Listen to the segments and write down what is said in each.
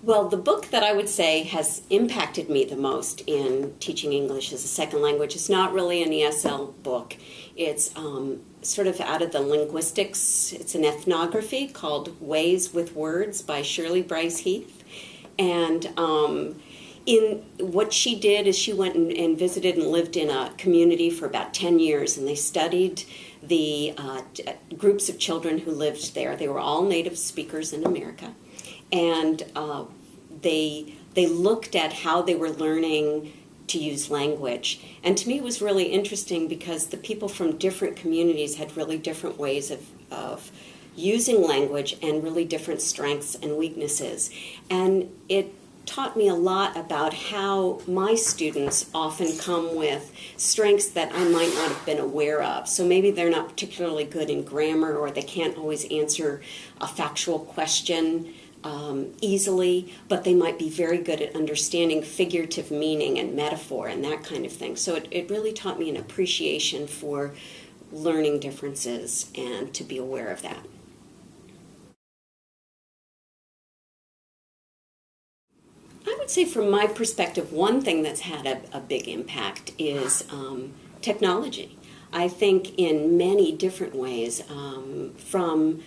Well, the book that I would say has impacted me the most in teaching English as a second language is not really an ESL book. It's sort of out of the linguistics. It's an ethnography called Ways with Words by Shirley Bryce Heath. And in what she did is she went and visited and lived in a community for about 10 years, and they studied the groups of children who lived there. They were all native speakers in America. And they looked at how they were learning to use language. And to me it was really interesting because the people from different communities had really different ways of using language and really different strengths and weaknesses. And it taught me a lot about how my students often come with strengths that I might not have been aware of. So maybe they're not particularly good in grammar, or they can't always answer a factual question easily, but they might be very good at understanding figurative meaning and metaphor and that kind of thing. So it really taught me an appreciation for learning differences and to be aware of that. I would say from my perspective, one thing that's had a big impact is technology. I think in many different ways, from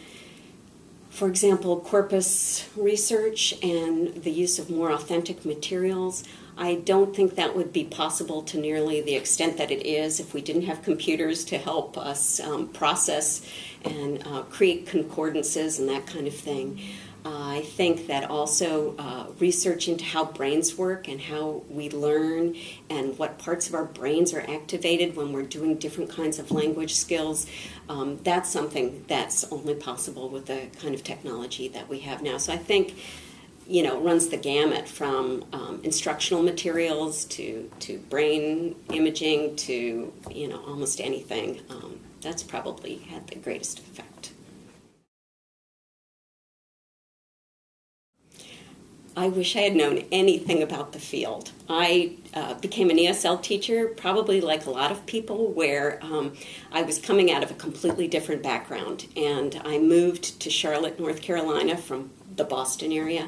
for example, corpus research and the use of more authentic materials. I don't think that would be possible to nearly the extent that it is if we didn't have computers to help us process and create concordances and that kind of thing. I think that also research into how brains work and how we learn and what parts of our brains are activated when we're doing different kinds of language skills, that's something that's only possible with the kind of technology that we have now. So I think, you know, it runs the gamut from instructional materials to brain imaging to, you know, almost anything. That's probably had the greatest effect. I wish I had known anything about the field. I became an ESL teacher probably like a lot of people, where I was coming out of a completely different background, and I moved to Charlotte, North Carolina from the Boston area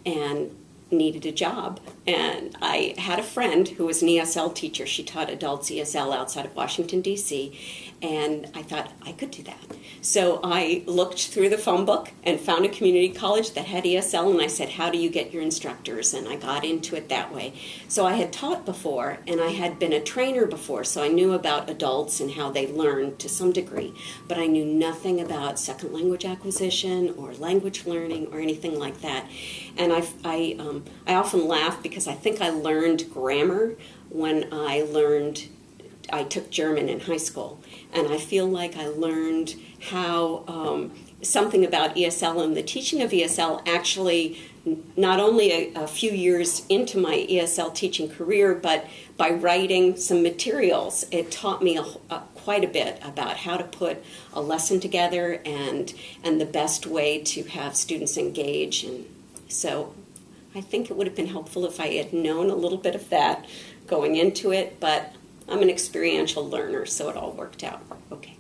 and needed a job. And I had a friend who was an ESL teacher. She taught adults ESL outside of Washington, D.C., and I thought I could do that. So I looked through the phone book and found a community college that had ESL, and I said, how do you get your instructors? And I got into it that way. So I had taught before, and I had been a trainer before, so I knew about adults and how they learn to some degree, but I knew nothing about second language acquisition or language learning or anything like that. And I often laugh because I think I learned grammar when I took German in high school, and I feel like I learned how something about ESL and the teaching of ESL actually not only a few years into my ESL teaching career, but by writing some materials, it taught me quite a bit about how to put a lesson together and the best way to have students engage. And so I think it would have been helpful if I had known a little bit of that going into it, but I'm an experiential learner, so it all worked out okay.